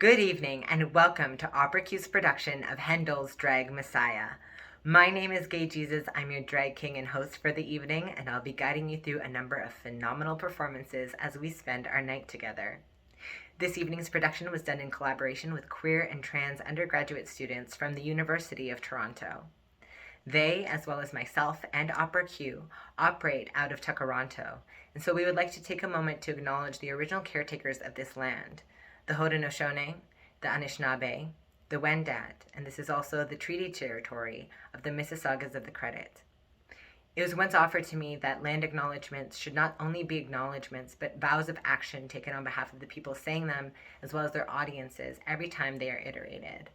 Good evening and welcome to OperaQ's production of Handel's Drag Messiah. My name is Gay Jesus. I'm your drag king and host for the evening, and I'll be guiding you through a number of phenomenal performances as we spend our night together. This evening's production was done in collaboration with queer and trans undergraduate students from the University of Toronto. They, as well as myself and OperaQ, operate out of Tkaronto, and so we would like to take a moment to acknowledge the original caretakers of this land, the Haudenosaunee, the Anishnabeg, the Wendat, and this is also the treaty territory of the Mississaugas of the Credit. It was once offered to me that land acknowledgements should not only be acknowledgements, but vows of action taken on behalf of the people saying them, as well as their audiences, every time they are iterated.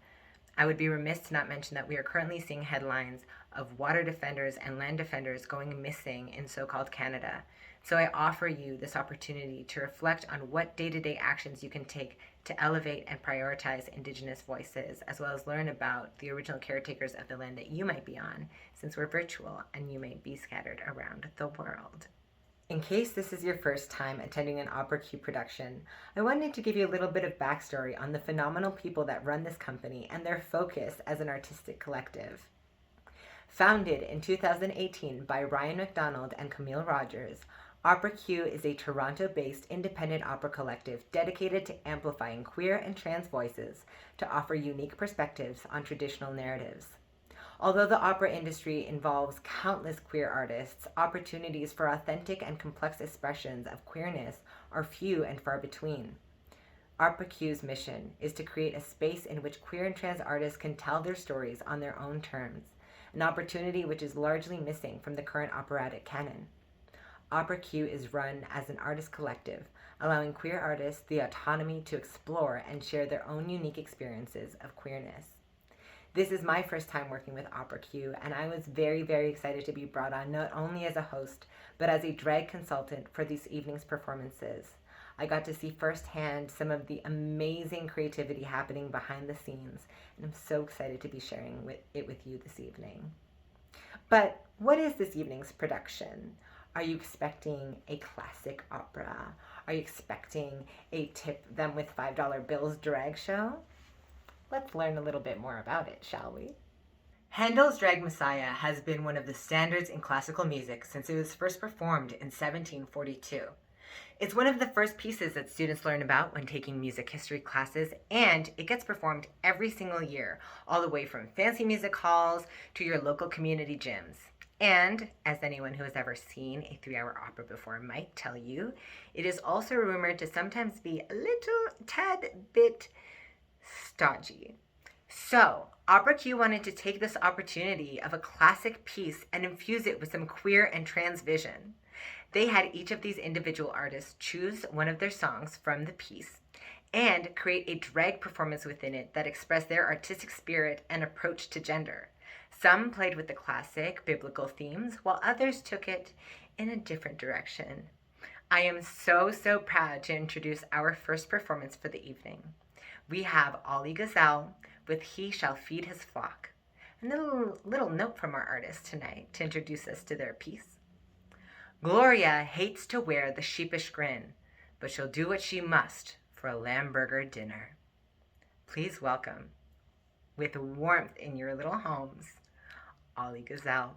I would be remiss to not mention that we are currently seeing headlines of water defenders and land defenders going missing in so-called Canada. So I offer you this opportunity to reflect on what day-to-day actions you can take to elevate and prioritize Indigenous voices, as well as learn about the original caretakers of the land that you might be on, since we're virtual and you may be scattered around the world. In case this is your first time attending an OperaQ production, I wanted to give you a little bit of backstory on the phenomenal people that run this company and their focus as an artistic collective. Founded in 2018 by Ryan McDonald and Camille Rogers, OperaQ is a Toronto-based independent opera collective dedicated to amplifying queer and trans voices to offer unique perspectives on traditional narratives. Although the opera industry involves countless queer artists, opportunities for authentic and complex expressions of queerness are few and far between. OperaQ's mission is to create a space in which queer and trans artists can tell their stories on their own terms, an opportunity which is largely missing from the current operatic canon. OperaQ is run as an artist collective, allowing queer artists the autonomy to explore and share their own unique experiences of queerness. This is my first time working with OperaQ, and I was very, very excited to be brought on not only as a host, but as a drag consultant for this evening's performances. I got to see firsthand some of the amazing creativity happening behind the scenes, and I'm so excited to be sharing it with you this evening. But what is this evening's production? Are you expecting a classic opera? Are you expecting a tip them with $5 bills drag show? Let's learn a little bit more about it, shall we? Handel's Drag Messiah has been one of the standards in classical music since it was first performed in 1742. It's one of the first pieces that students learn about when taking music history classes, and it gets performed every single year, all the way from fancy music halls to your local community gyms. And, as anyone who has ever seen a 3-hour opera before might tell you, it is also rumored to sometimes be a little tad bit stodgy. So, OperaQ wanted to take this opportunity of a classic piece and infuse it with some queer and trans vision. They had each of these individual artists choose one of their songs from the piece and create a drag performance within it that expressed their artistic spirit and approach to gender. Some played with the classic biblical themes, while others took it in a different direction. I am so proud to introduce our first performance for the evening. We have Ollie Gazelle with He Shall Feed His Flock. And a little note from our artist tonight to introduce us to their piece. Gloria hates to wear the sheepish grin, but she'll do what she must for a lamb burger dinner. Please welcome, with warmth in your little homes, Ollie Gazelle.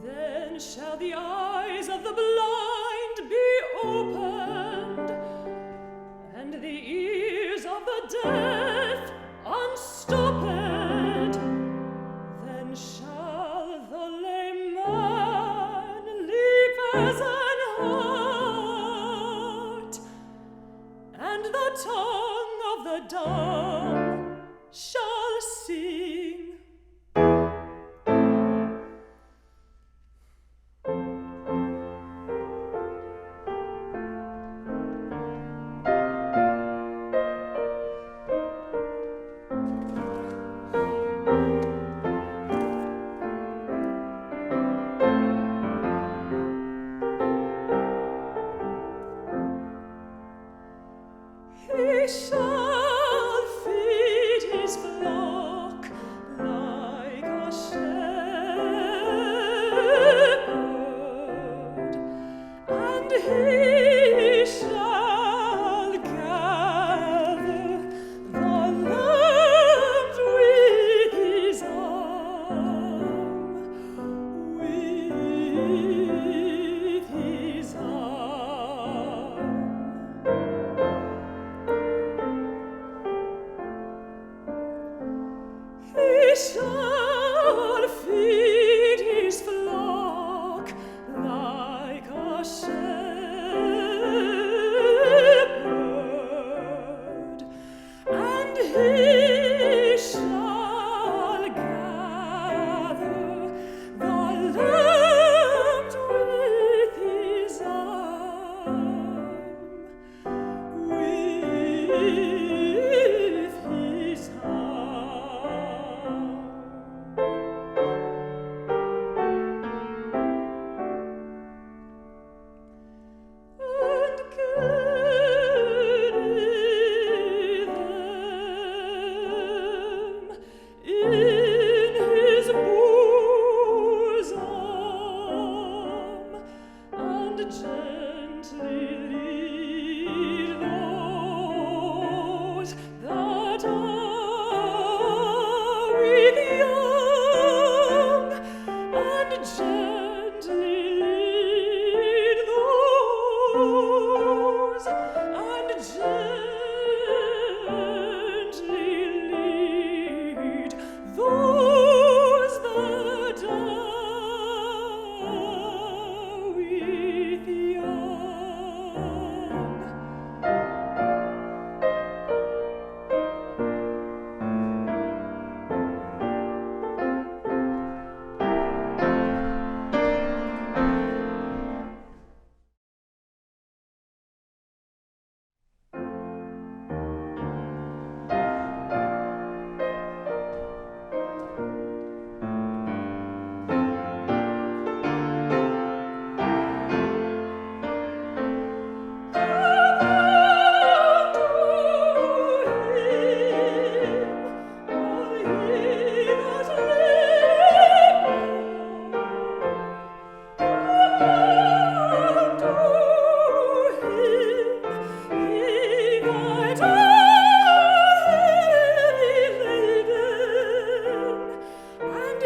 Then shall the eyes of the blind be opened, and the ears of the deaf unstopped. Then shall the lame man leap as an hart, and the tongue of the dumb shall sing.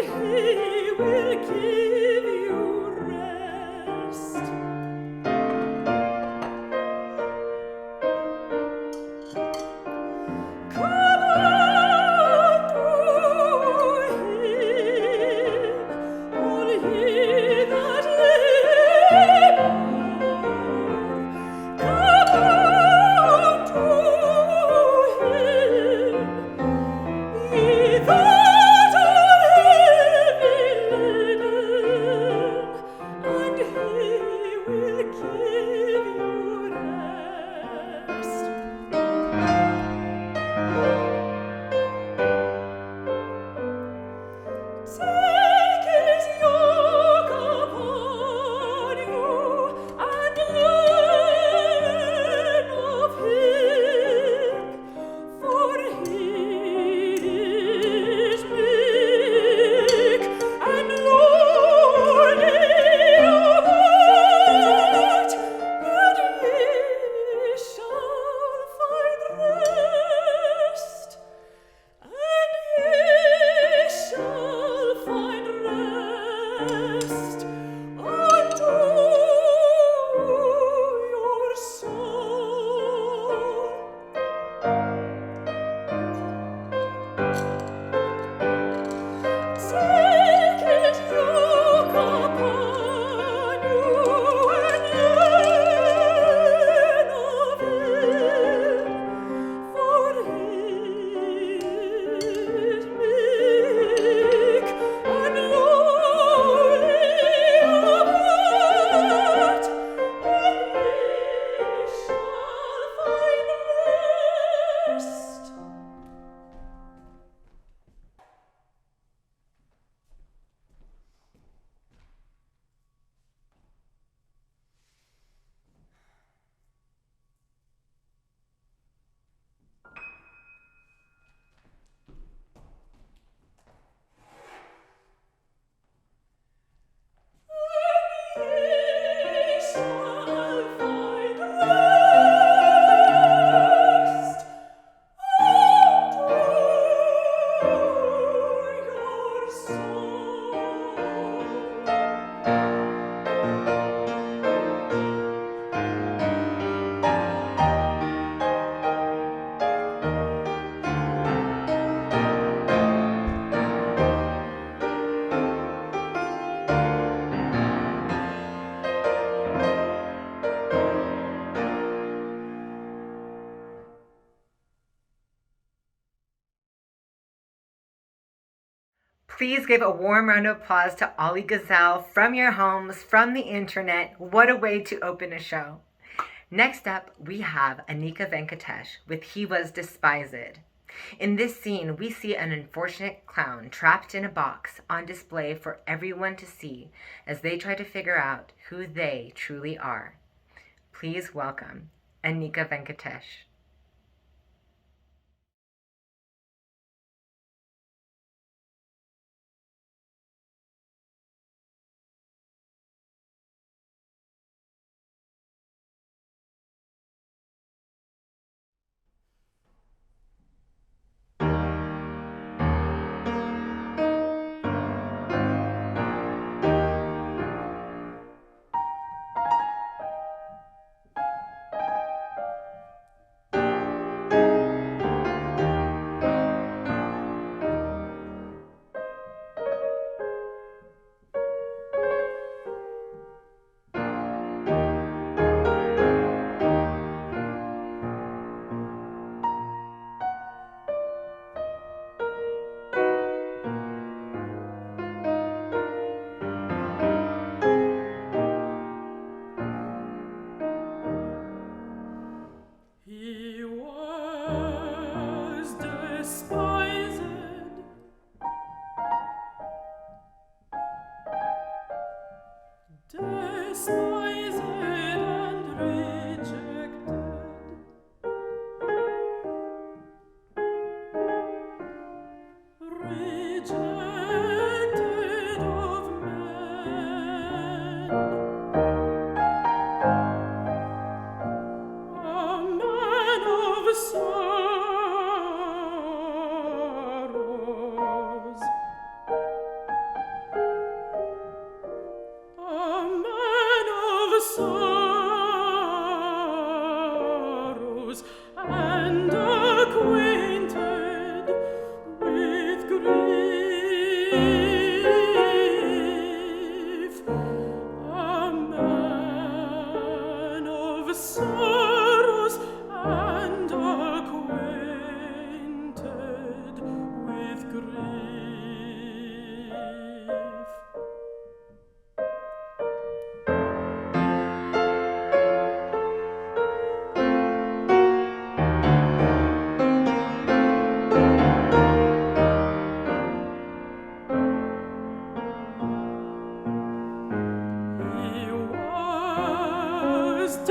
he will give you rest. Come unto him, all ye that labor. Come unto him, ye that are heavy laden, and he will give you rest. Take his yoke upon you, and learn of him, for he is meek and lowly of heart, and ye shall find rest. And ye shall find rest unto your soul. Take his yoke upon you, and learn of him, for he is meek and lowly of heart, and ye shall find rest. Ye shall find rest unto your soul. Please give a warm round of applause to Ollie Gazelle from your homes, from the internet. What a way to open a show. Next up, we have Anika Venkatesh with He Was Despised. In this scene, we see an unfortunate clown trapped in a box on display for everyone to see as they try to figure out who they truly are. Please welcome Anika Venkatesh.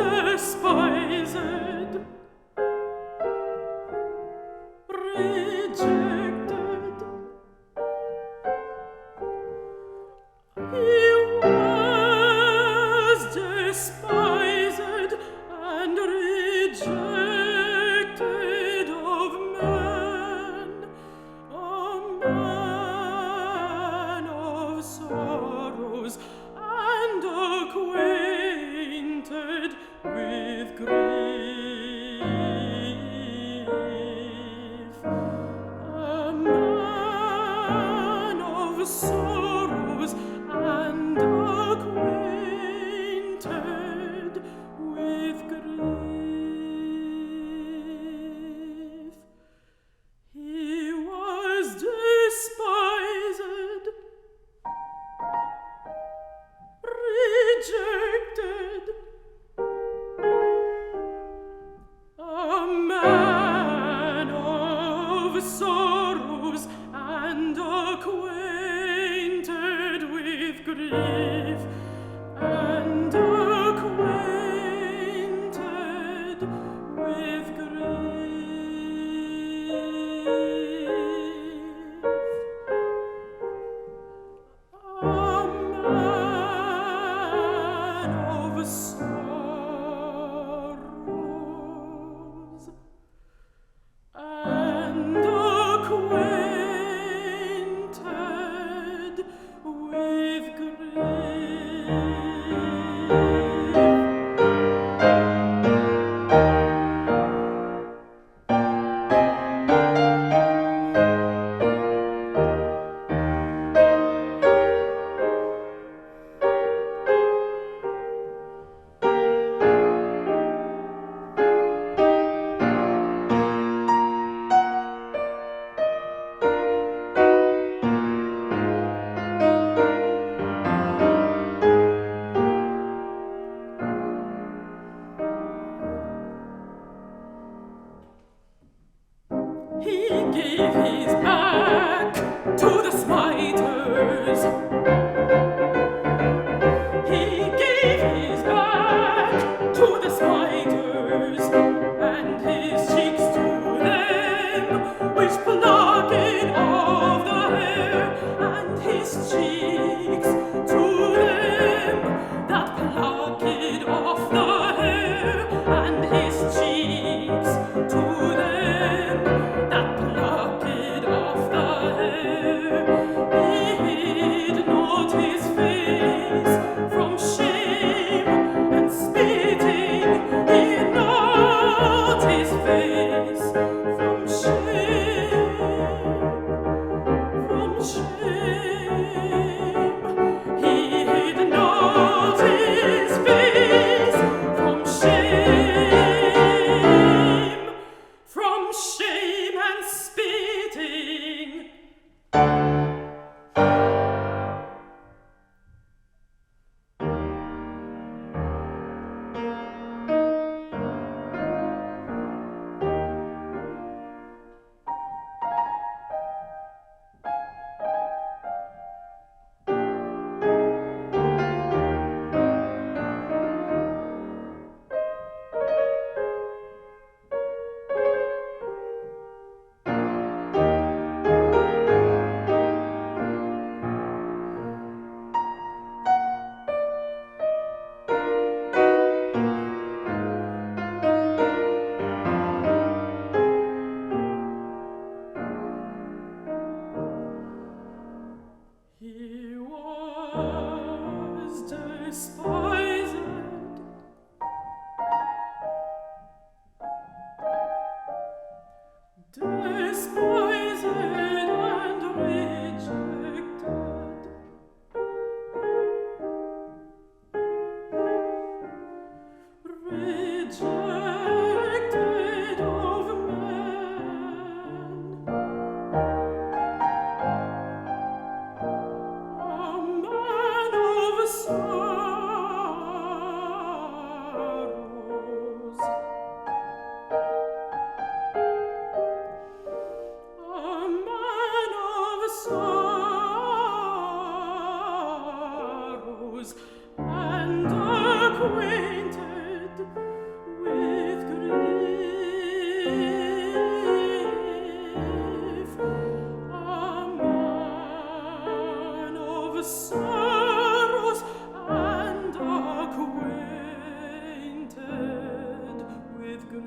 despised, rejected. He was despised and rejected of men, a man of sorrows and acquainted with grief, a man of sorrows and acquainted with grief. He was despised, rejected, a man of sorrows and acquainted with grief, and acquainted with grief. A man of sorrows and acquainted with grief. He gave his back to the smiters. He gave his back to the smiters, and his cheeks to them which plucked off the hair, and his cheeks to them that plucked off the hair, and his cheeks to them that plucked off the hair. He sorrows and acquainted with grief.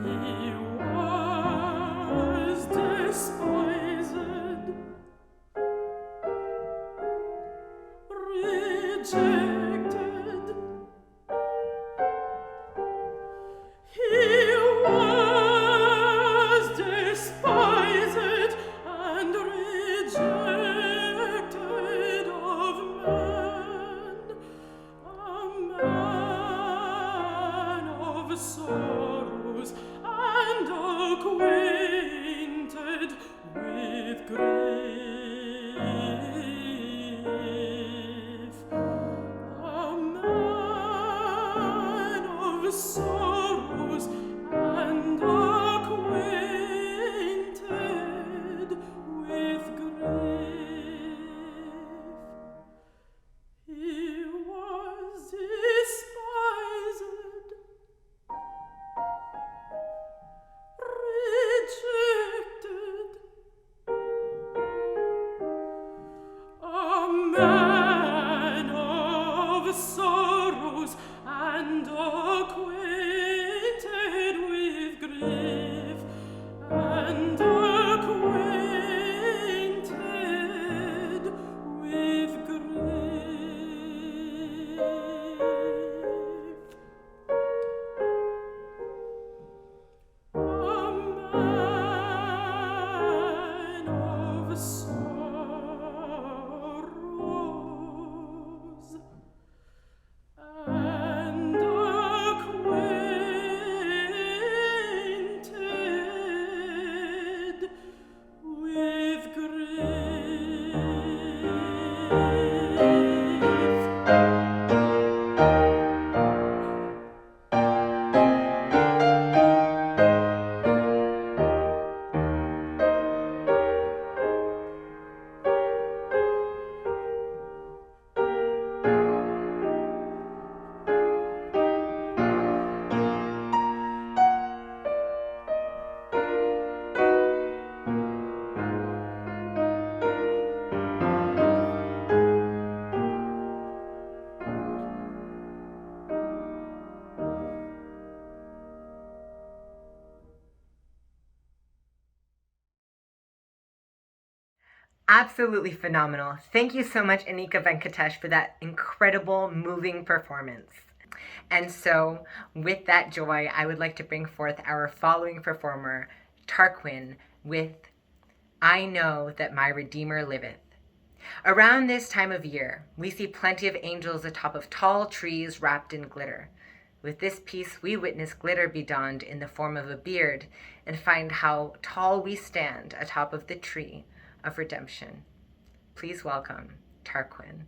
He was despised, rejected. He was despised and rejected of men, a man of sorrows and acquainted with grief, a man of sorrows and acquainted with grief. He was despised, rejected, a man of sorrows and acquainted with grief, and acquainted with grief. A man of sorrows and acquainted with grief. Absolutely phenomenal. Thank you so much, Anika Venkatesh, for that incredible, moving performance. And so, with that joy, I would like to bring forth our following performer, Tarquin, with I Know That My Redeemer Liveth. Around this time of year, we see plenty of angels atop of tall trees wrapped in glitter. With this piece, we witness glitter be donned in the form of a beard and find how tall we stand atop of the tree of redemption. Please welcome Tarquin.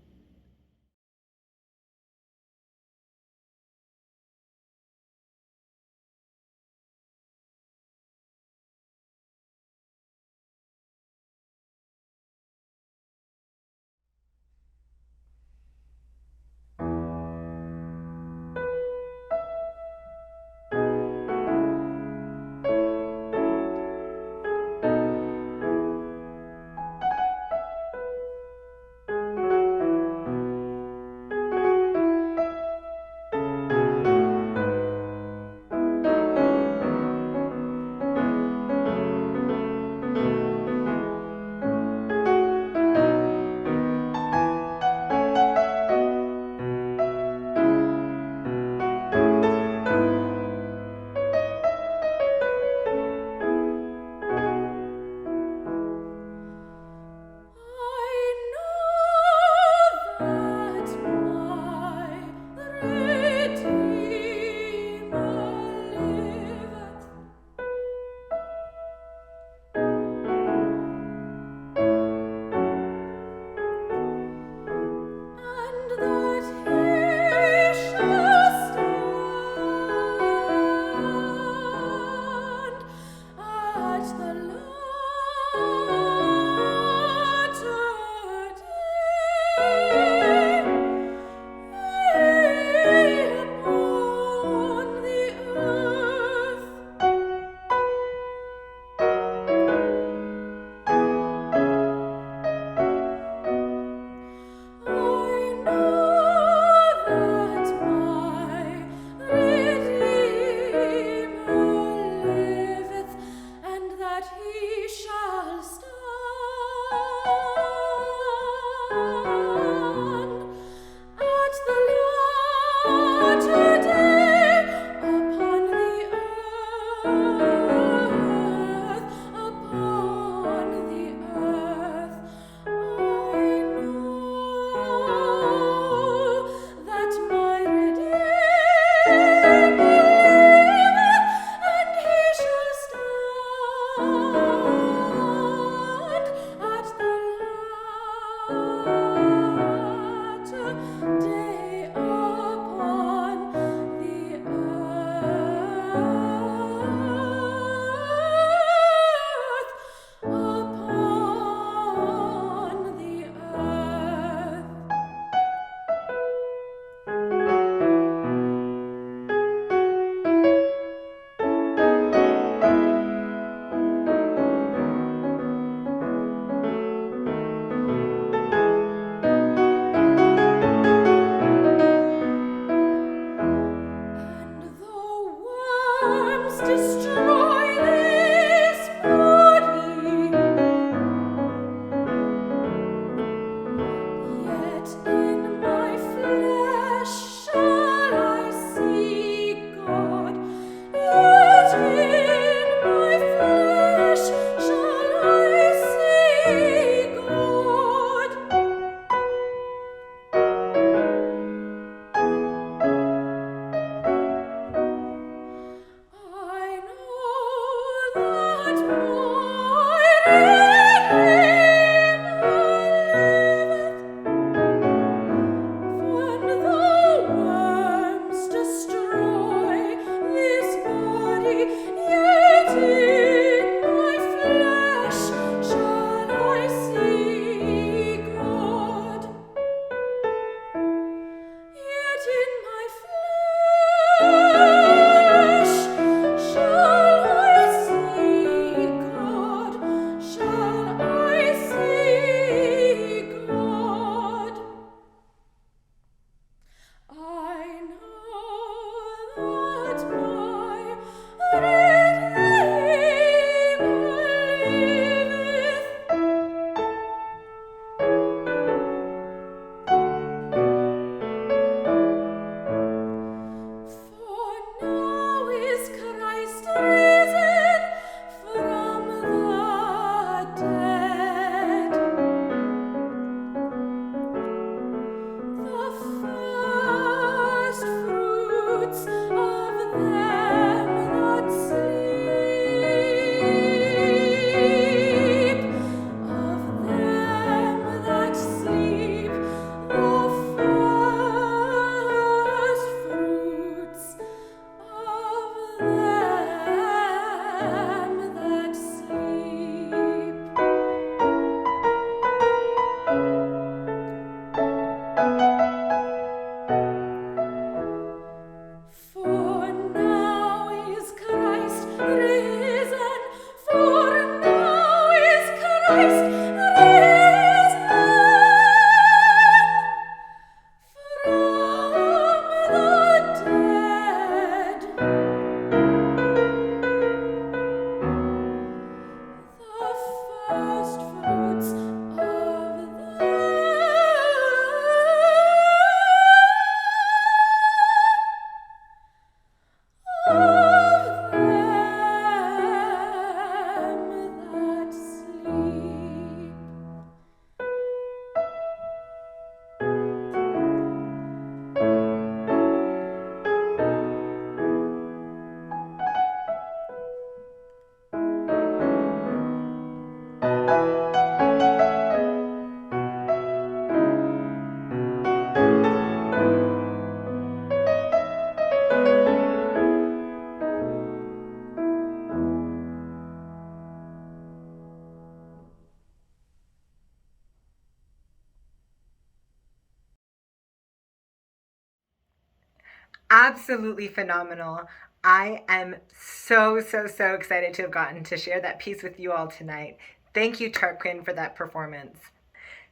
Absolutely phenomenal. I am so, so, so excited to have gotten to share that piece with you all tonight. Thank you, Tarquin, for that performance.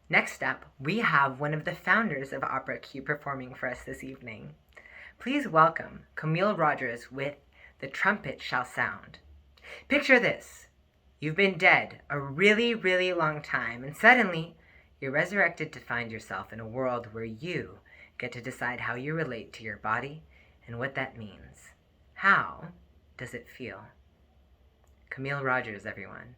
Next up, we have one of the founders of OperaQ performing for us this evening. Please welcome Camille Rogers with The Trumpet Shall Sound. Picture this. You've been dead a really, really long time, and suddenly you're resurrected to find yourself in a world where you get to decide how you relate to your body and what that means. How does it feel? Camille Rogers, everyone.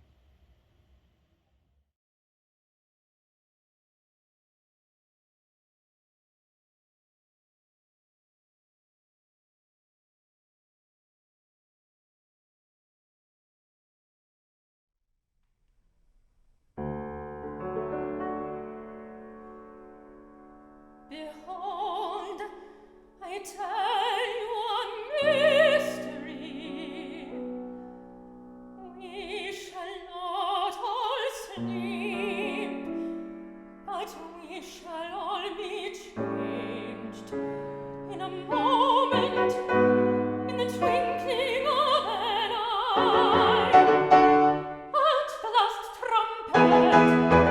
Behold, I tell you a mystery. We shall not all sleep, but we shall all be changed in a moment, in the twinkling of an eye. At the last trumpet,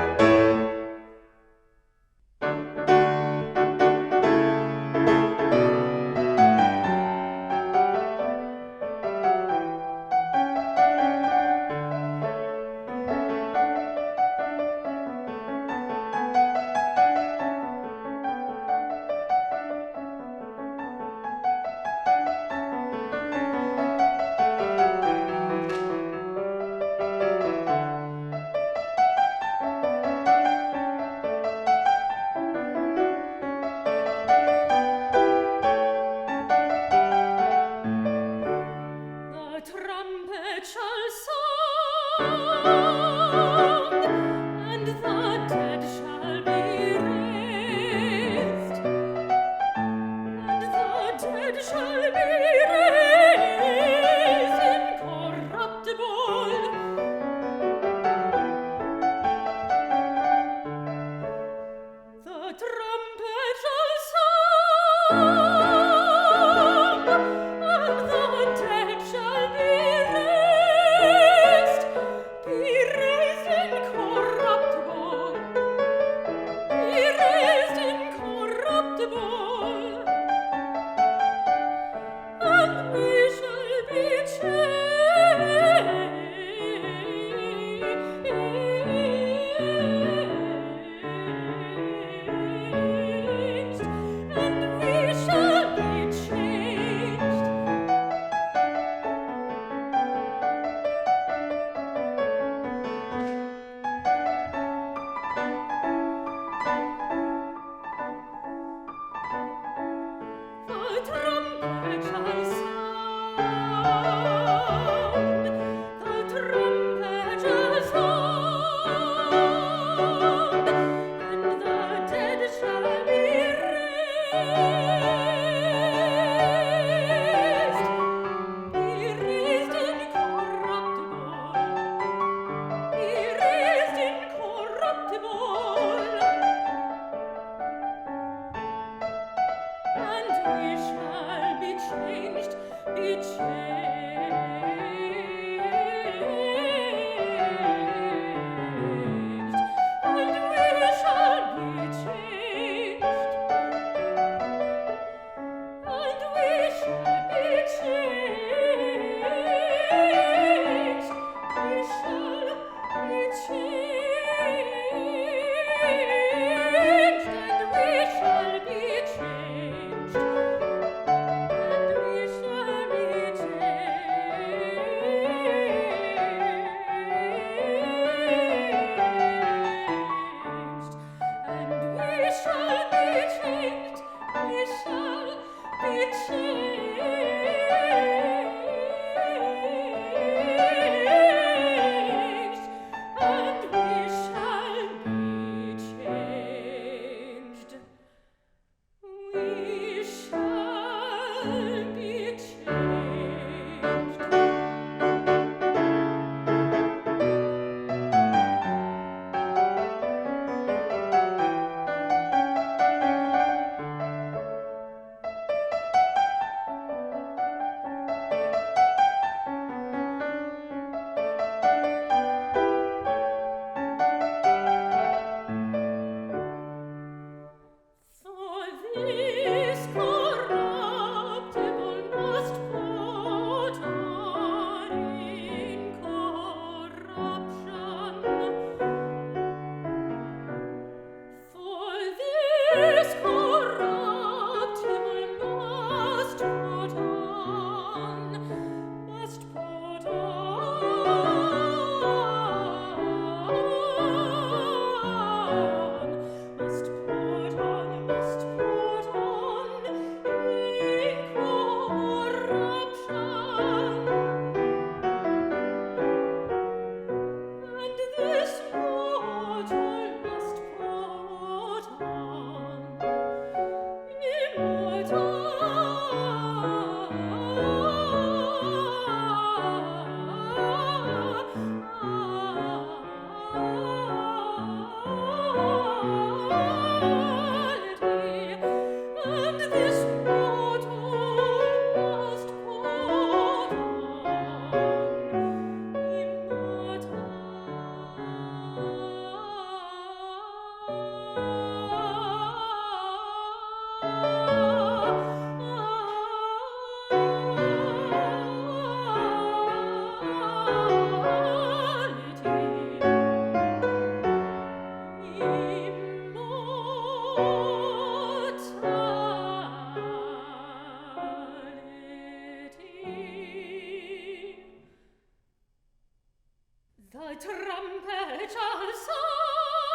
trumpet shall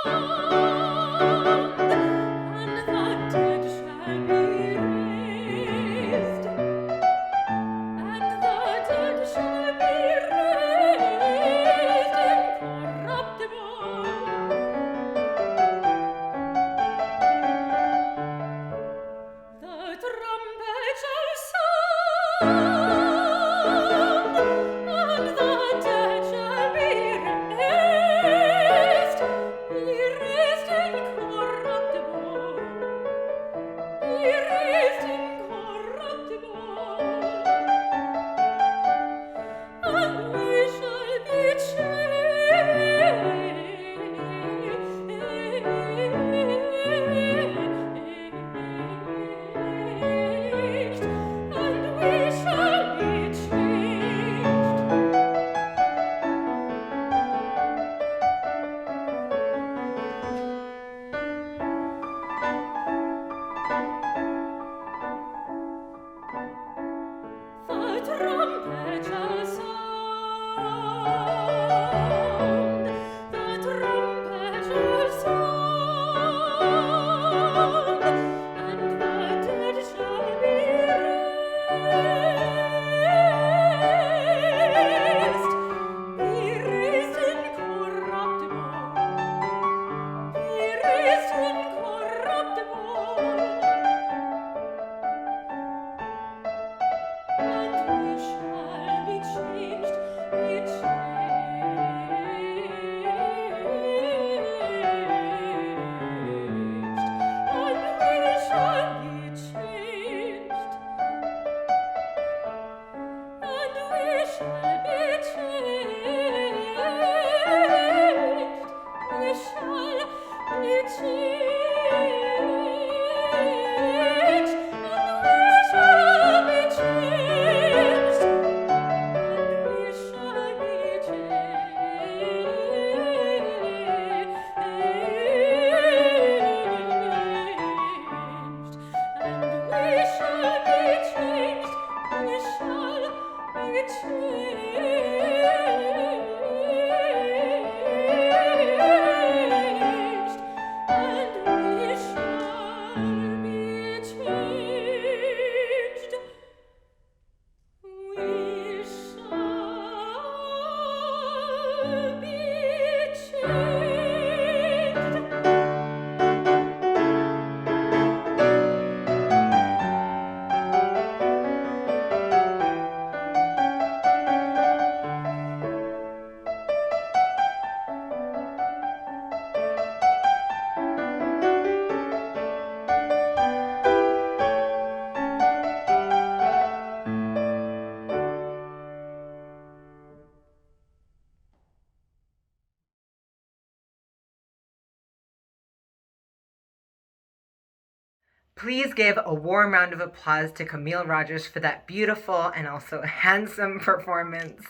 sound, and the dead shall be raised, and the dead shall be raised incorruptible. The trumpet shall sound, and the dead shall be raised incorruptible, be raised incorruptible, and we shall be changed. Please give a warm round of applause to Camille Rogers for that beautiful and also handsome performance.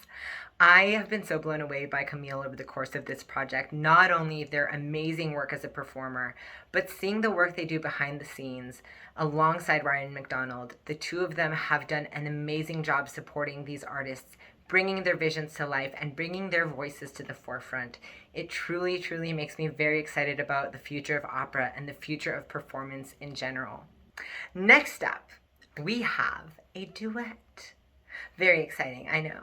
I have been so blown away by Camille over the course of this project, not only their amazing work as a performer, but seeing the work they do behind the scenes alongside Ryan McDonald. The two of them have done an amazing job supporting these artists, bringing their visions to life and bringing their voices to the forefront. It truly, truly makes me very excited about the future of opera and the future of performance in general. Next up, we have a duet. Very exciting, I know.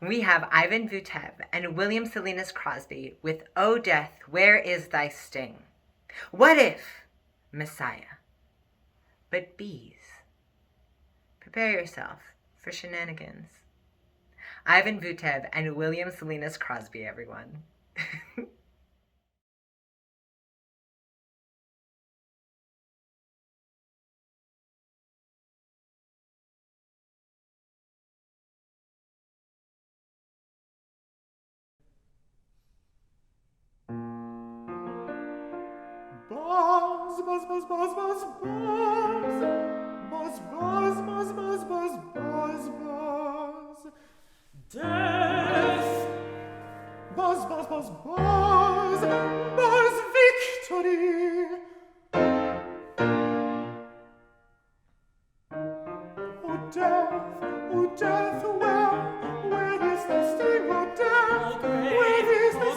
We have Ivan Vutev and William Salinas Crosby with "O Death, Where Is Thy Sting?" What if, Messiah, but bees? Prepare yourself for shenanigans. Ivan Vutev and William Salinas Crosby, everyone. Buzz, buzz, buzz, buzz, buzz, buzz. Buzz, buzz, buzz, buzz, buzz, buzz, buzz. Death. Buzz, buzz, buzz, buzz. Buzz, victory. Oh death, where is the sting? Oh death, where is the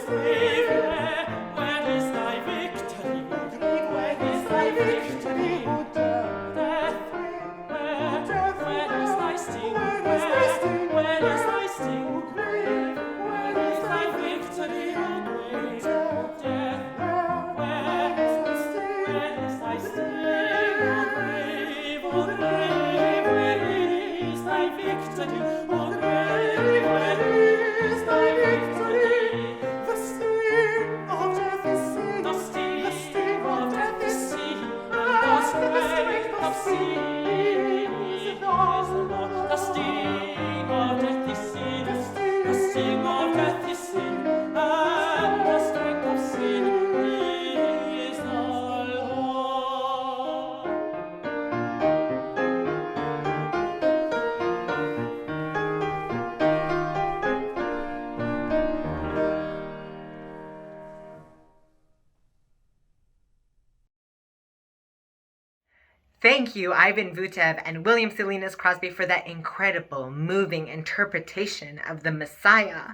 Thank you, Ivan Vutev and William Silliness Crosby, for that incredible, moving interpretation of the Messiah.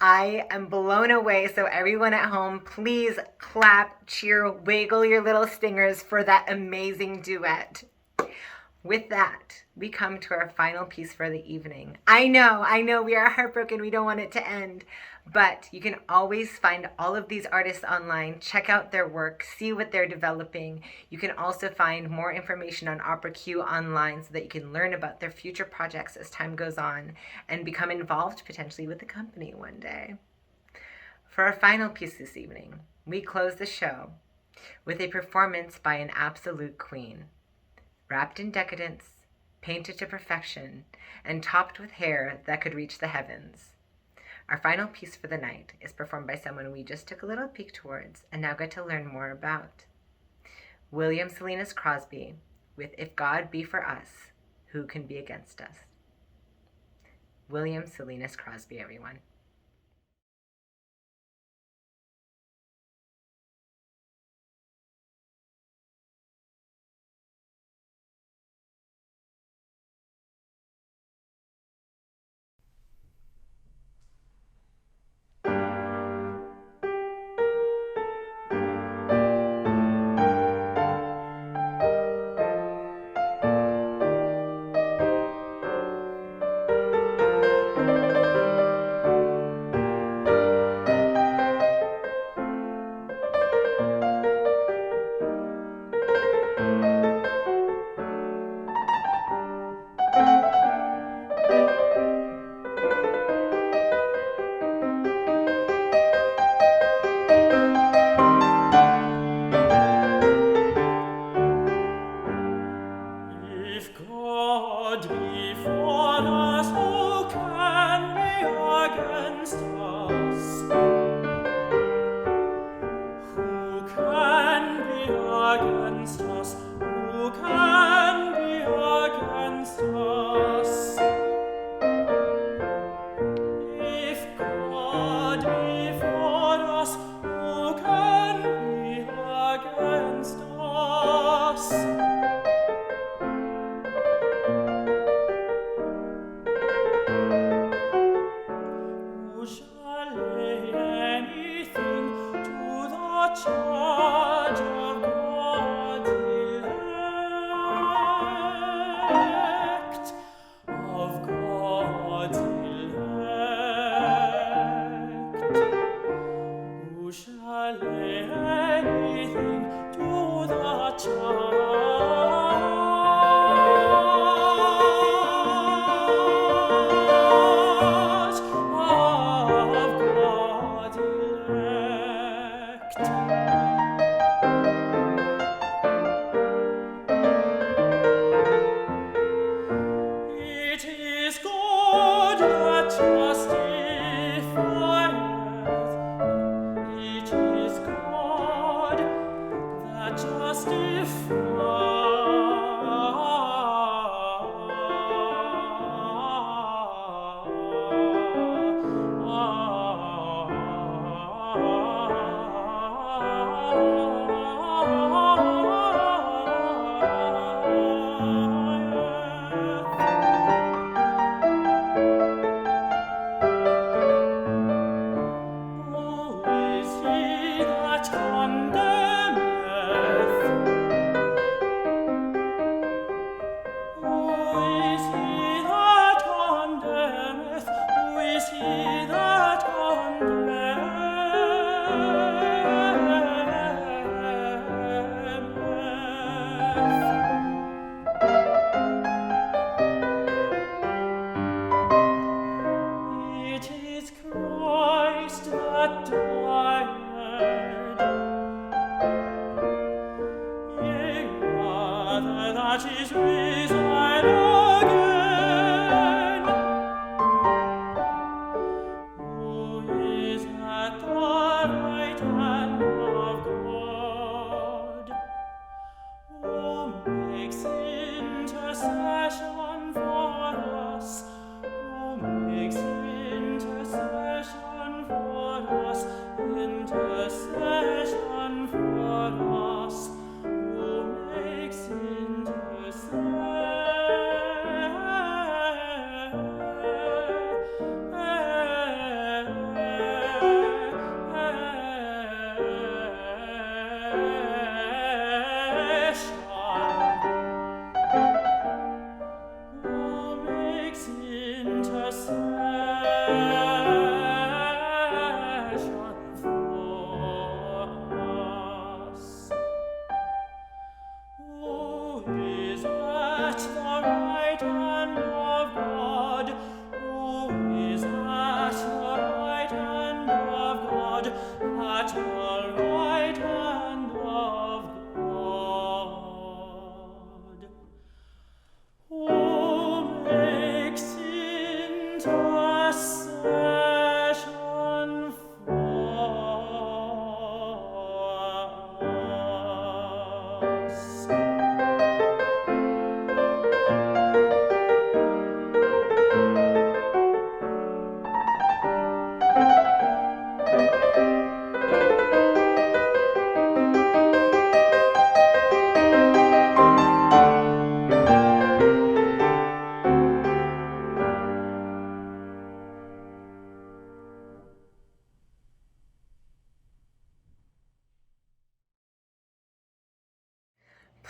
I am blown away, so everyone at home, please clap, cheer, wiggle your little stingers for that amazing duet. With that, we come to our final piece for the evening. I know, we are heartbroken. We don't want it to end. But you can always find all of these artists online, check out their work, see what they're developing. You can also find more information on OperaQ online so that you can learn about their future projects as time goes on and become involved potentially with the company one day. For our final piece this evening, we close the show with a performance by an absolute queen. Wrapped in decadence, painted to perfection, and topped with hair that could reach the heavens. Our final piece for the night is performed by someone we just took a little peek towards and now get to learn more about. William Silliness Crosby with If God Be For Us, Who Can Be Against Us? William Silliness Crosby, everyone. Intercession for us, who makes intercession. at the right hand of God. O makes intercession for us.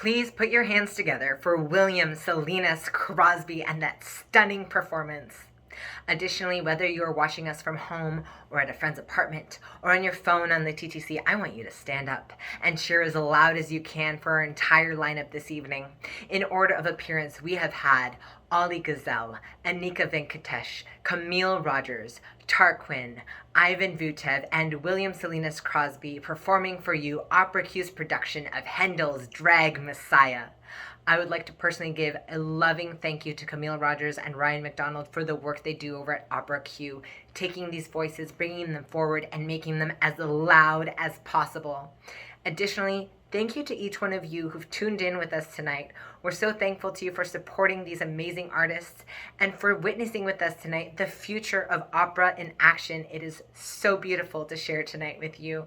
Please put your hands together for William Silliness Crosby and that stunning performance. Additionally, whether you are watching us from home or at a friend's apartment or on your phone on the TTC, I want you to stand up and cheer as loud as you can for our entire lineup this evening. In order of appearance, we have had Ollie Gazelle, Anika Venkatesh, Camille Rogers, Tarquin, Ivan Vutev, and William Silliness Crosby performing for you OperaQ's production of Handel's Drag Messiah. I would like to personally give a loving thank you to Camille Rogers and Ryan McDonald for the work they do over at OperaQ, taking these voices, bringing them forward, and making them as loud as possible. Additionally, thank you to each one of you who've tuned in with us tonight. We're so thankful to you for supporting these amazing artists and for witnessing with us tonight the future of opera in action. It is so beautiful to share it tonight with you.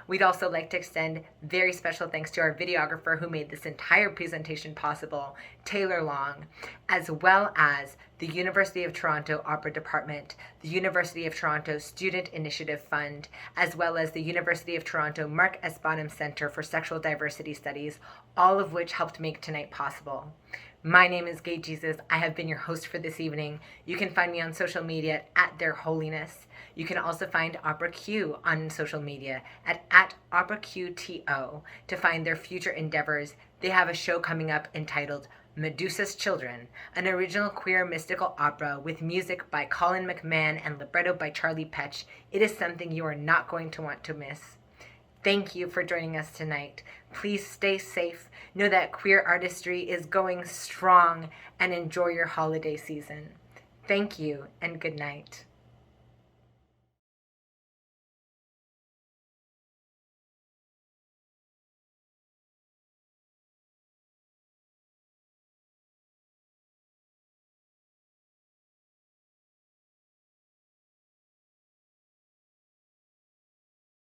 We'd also like to extend very special thanks to our videographer who made this entire presentation possible, Taylor Long, as well as the University of Toronto Opera Department, the University of Toronto Student Initiative Fund, as well as the University of Toronto Mark S. Bonham Centre for Sexual Diversity Studies, all of which helped make tonight possible. My name is Gay Jesus. I have been your host for this evening. You can find me on social media at Their Holiness. You can also find OperaQ on social media at OperaQTO to find their future endeavors. They have a show coming up entitled Medusa's Children, an original queer mystical opera with music by Colin McMahon and libretto by Charlie Petch. It is something you are not going to want to miss. Thank you for joining us tonight. Please stay safe. Know that queer artistry is going strong and enjoy your holiday season. Thank you and good night.